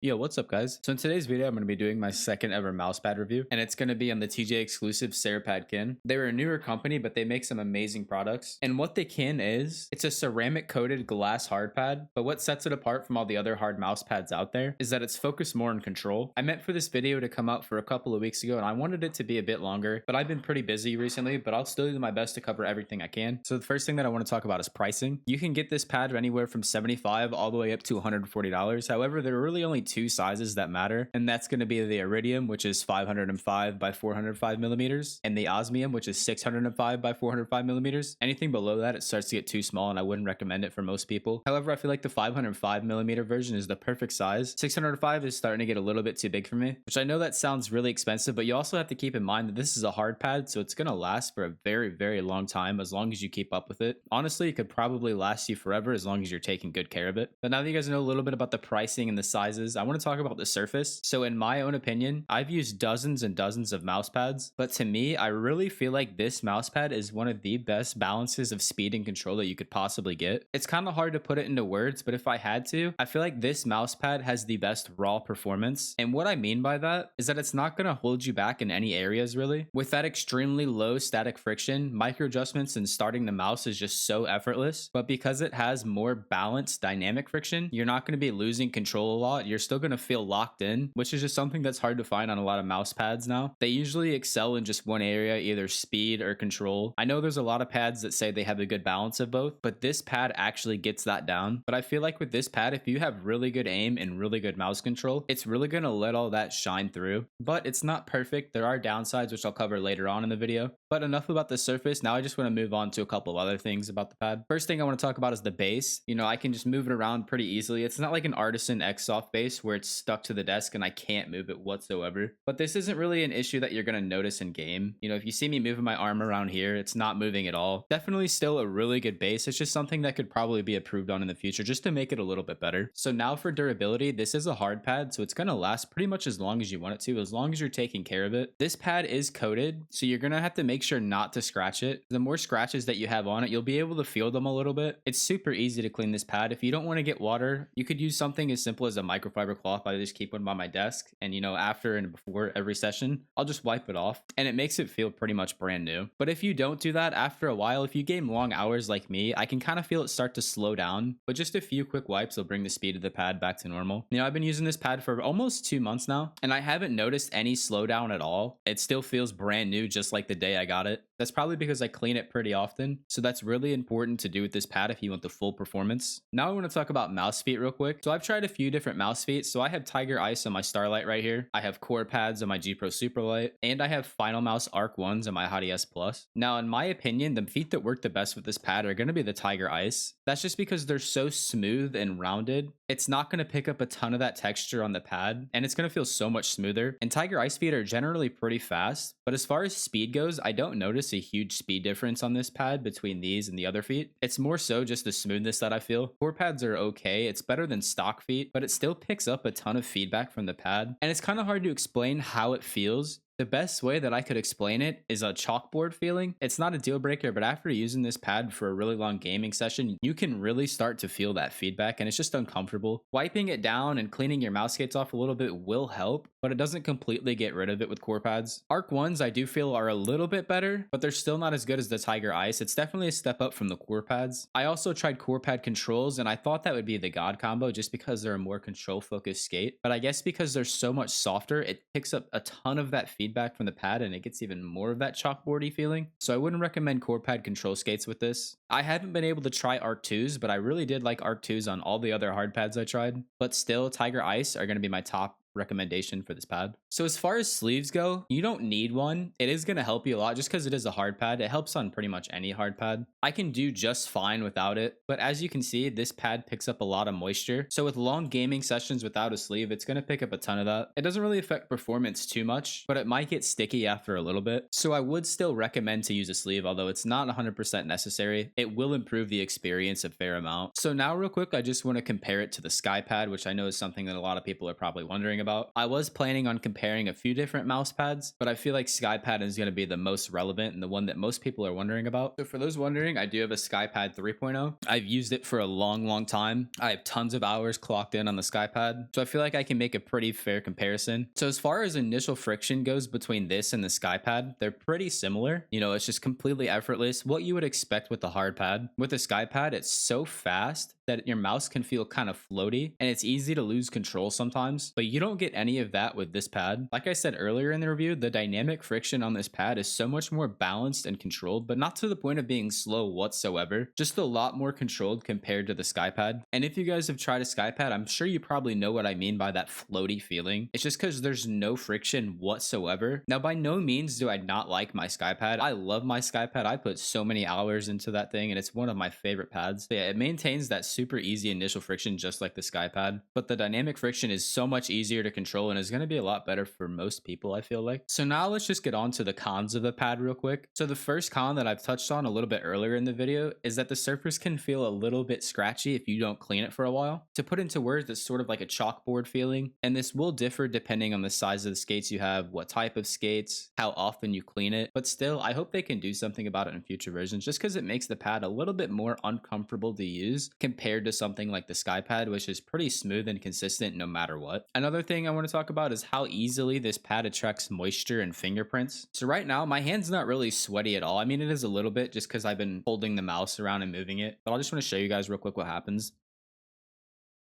Yo, what's up, guys? So in today's video, I'm going to be doing my second ever mousepad review, and it's going to be on the TJ exclusive Cerapad kin. They're a newer company, but they make some amazing products. And what the kin is, it's a ceramic coated glass hard pad, but what sets it apart from all the other hard mouse pads out there is that it's focused more on control. I meant for this video to come out for a couple of weeks ago, and I wanted it to be a bit longer, but I've been pretty busy recently, but I'll still do my best to cover everything I can. So the first thing that I want to talk about is pricing. You can get this pad anywhere from $75 all the way up to $140. However, there are really only two sizes that matter, and that's going to be the iridium, which is 505 by 405 millimeters, and the osmium, which is 605 by 405 millimeters. Anything below that, it starts to get too small, and I wouldn't recommend it for most people. However, I feel like the 505 millimeter version is the perfect size. 605 is starting to get a little bit too big for me, which I know that sounds really expensive, but you also have to keep in mind that this is a hard pad, so it's going to last for a very, very long time as long as you keep up with it. Honestly, it could probably last you forever as long as you're taking good care of it. But now that you guys know a little bit about the pricing and the sizes, I want to talk about the surface. So in my own opinion, I've used dozens and dozens of mouse pads, but to me, I really feel like this mouse pad is one of the best balances of speed and control that you could possibly get. It's kind of hard to put it into words, but if I had to, I feel like this mouse pad has the best raw performance. And what I mean by that is that it's not going to hold you back in any areas really. With that extremely low static friction, micro adjustments and starting the mouse is just so effortless. But because it has more balanced dynamic friction, you're not going to be losing control a lot. You're still going to feel locked in, which is just something that's hard to find on a lot of mouse pads now. They usually excel in just one area, either speed or control. I know there's a lot of pads that say they have a good balance of both, but this pad actually gets that down. But I feel like with this pad, if you have really good aim and really good mouse control, it's really going to let all that shine through. But it's not perfect. There are downsides, which I'll cover later on in the video. But enough about the surface. Now I just want to move on to a couple of other things about the pad. First thing I want to talk about is the base. You know, I can just move it around pretty easily. It's not like an Artisan X-Soft base where it's stuck to the desk and I can't move it whatsoever. But this isn't really an issue that you're going to notice in game. You know, if you see me moving my arm around here, it's not moving at all. Definitely still a really good base. It's just something that could probably be improved on in the future just to make it a little bit better. So now for durability, this is a hard pad, so it's going to last pretty much as long as you want it to, as long as you're taking care of it. This pad is coated, so you're going to have to make sure not to scratch it. The more scratches that you have on it, you'll be able to feel them a little bit. It's super easy to clean this pad. If you don't want to get water, you could use something as simple as a microfiber cloth. I just keep one by my desk, and you know, after and before every session, I'll just wipe it off, and it makes it feel pretty much brand new. But if you don't do that, after a while, if you game long hours like me, I can kind of feel it start to slow down, but just a few quick wipes will bring the speed of the pad back to normal. You know, I've been using this pad for almost 2 months now, and I haven't noticed any slowdown at all. It still feels brand new, just like the day I got it. That's probably because I clean it pretty often, so that's really important to do with this pad if you want the full performance. Now I want to talk about mouse feet real quick. So I've tried a few different mouse feet. So I have Tiger Ice on my Starlight right here. I have Core Pads on my G Pro Superlight, and I have Final Mouse Arc 1s on my Hottie S Plus. Now, in my opinion, the feet that work the best with this pad are going to be the Tiger Ice. That's just because they're so smooth and rounded. It's not going to pick up a ton of that texture on the pad, and it's going to feel so much smoother. And Tiger Ice feet are generally pretty fast, but as far as speed goes, I don't notice a huge speed difference on this pad between these and the other feet. It's more so just the smoothness that I feel. Core pads are okay. It's better than stock feet, but it still picks up a ton of feedback from the pad. And it's kind of hard to explain how it feels. The best way that I could explain it is a chalkboard feeling. It's not a deal breaker, but after using this pad for a really long gaming session, you can really start to feel that feedback, and it's just uncomfortable. Wiping it down and cleaning your mouse skates off a little bit will help, but it doesn't completely get rid of it with core pads. Arc 1s I do feel are a little bit better, but they're still not as good as the Tiger Ice. It's definitely a step up from the core pads. I also tried core pad controls, and I thought that would be the god combo just because they're a more control focused skate, but I guess because they're so much softer, it picks up a ton of that feedback from the pad, and it gets even more of that chalkboardy feeling. So I wouldn't recommend core pad control skates with this. I haven't been able to try Arc 2s, but I really did like Arc 2s on all the other hard pads I tried. But still, Tiger Ice are going to be my top recommendation for this pad. So as far as sleeves go, you don't need one. It is going to help you a lot just because it is a hard pad. It helps on pretty much any hard pad. I can do just fine without it, but as you can see, this pad picks up a lot of moisture. So with long gaming sessions without a sleeve, it's going to pick up a ton of that. It doesn't really affect performance too much, but it might get sticky after a little bit. So I would still recommend to use a sleeve, although it's not 100% necessary. It will improve the experience a fair amount. So now real quick, I just want to compare it to the Sky Pad, which I know is something that a lot of people are probably wondering about. about. I was planning on comparing a few different mouse pads, but I feel like Skypad is going to be the most relevant and the one that most people are wondering about. So for those wondering, I do have a Skypad 3.0. I've used it for a long time. I have tons of hours clocked in on the Skypad, so I feel like I can make a pretty fair comparison. So as far as initial friction goes between this and the Skypad, they're pretty similar. You know, it's just completely effortless, what you would expect with the hard pad. With the Skypad, it's so fast that your mouse can feel kind of floaty and it's easy to lose control sometimes, but you don't get any of that with this pad. Like I said earlier in the review, the dynamic friction on this pad is so much more balanced and controlled, but not to the point of being slow whatsoever, just a lot more controlled compared to the Skypad. And if you guys have tried a Skypad, I'm sure you probably know what I mean by that floaty feeling. It's just because there's no friction whatsoever. Now, by no means do I not like my Skypad. I love my Skypad. I put so many hours into that thing and it's one of my favorite pads. But yeah, it maintains that super easy initial friction just like the Skypad, but the dynamic friction is so much easier to control and is going to be a lot better for most people, I feel like. So now let's just get on to the cons of the pad real quick. So the first con that I've touched on a little bit earlier in the video is that the surface can feel a little bit scratchy if you don't clean it for a while. To put into words, it's sort of like a chalkboard feeling, and this will differ depending on the size of the skates you have, what type of skates, how often you clean it, but still, I hope they can do something about it in future versions just because it makes the pad a little bit more uncomfortable to use compared to something like the Skypad, which is pretty smooth and consistent no matter what. Another thing I want to talk about is how easily this pad attracts moisture and fingerprints. So right now, my hand's not really sweaty at all. I mean, it is a little bit just because I've been holding the mouse around and moving it, but I just want to show you guys real quick what happens.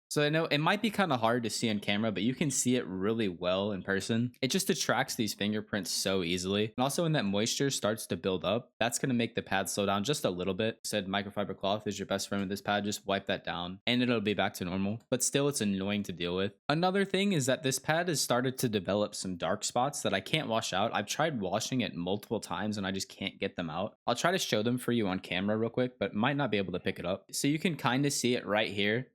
So I know it might be kind of hard to see on camera, but you can see it really well in person. It just attracts these fingerprints so easily. And also when that moisture starts to build up, that's going to make the pad slow down just a little bit. Said microfiber cloth is your best friend with this pad. Just wipe that down and it'll be back to normal. But still, it's annoying to deal with. Another thing is that this pad has started to develop some dark spots that I can't wash out. I've tried washing it multiple times and I just can't get them out. I'll try to show them for you on camera real quick, but might not be able to pick it up. So you can kind of see it right here.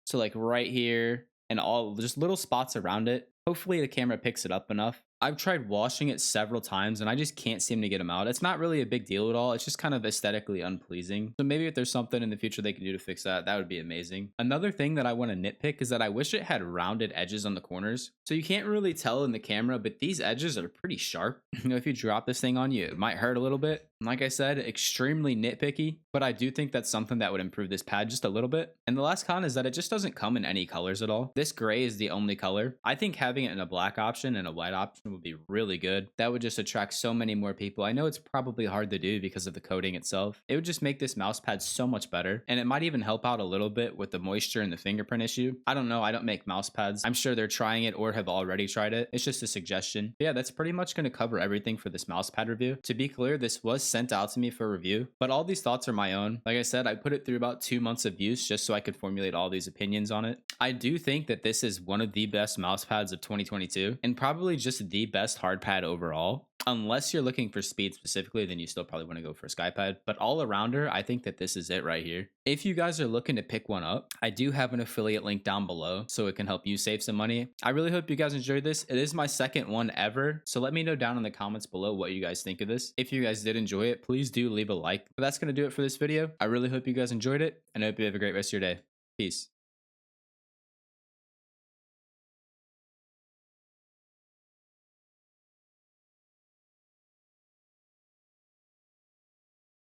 So like right here and all just little spots around it. Hopefully the camera picks it up enough. I've tried washing it several times and I just can't seem to get them out. It's not really a big deal at all. It's just kind of aesthetically unpleasing. So maybe if there's something in the future they can do to fix that, that would be amazing. Another thing that I want to nitpick is that I wish it had rounded edges on the corners. So you can't really tell in the camera, but these edges are pretty sharp. You know, if you drop this thing on you, it might hurt a little bit. Like I said, extremely nitpicky, but I do think that's something that would improve this pad just a little bit. And the last con is that it just doesn't come in any colors at all. This gray is the only color. I think having it in a black option and a white option would be really good. That would just attract so many more people. I know it's probably hard to do because of the coating itself. It would just make this mouse pad so much better. And it might even help out a little bit with the moisture and the fingerprint issue. I don't know. I don't make mouse pads. I'm sure they're trying it or have already tried it. It's just a suggestion. But yeah, that's pretty much going to cover everything for this mouse pad review. To be clear, this was sent out to me for review, but all these thoughts are my own. Like I said, I put it through about 2 months of use just so I could formulate all these opinions on it. I do think that this is one of the best mouse pads of 2022 and probably just the best hard pad overall. Unless you're looking for speed specifically, then you still probably want to go for a Skypad. But all arounder, I think that this is it right here. If you guys are looking to pick one up, I do have an affiliate link down below so it can help you save some money. I really hope you guys enjoyed this. It is my second one ever. So let me know down in the comments below what you guys think of this. If you guys did enjoy it, please do leave a like. But that's going to do it for this video. I really hope you guys enjoyed it and I hope you have a great rest of your day. Peace.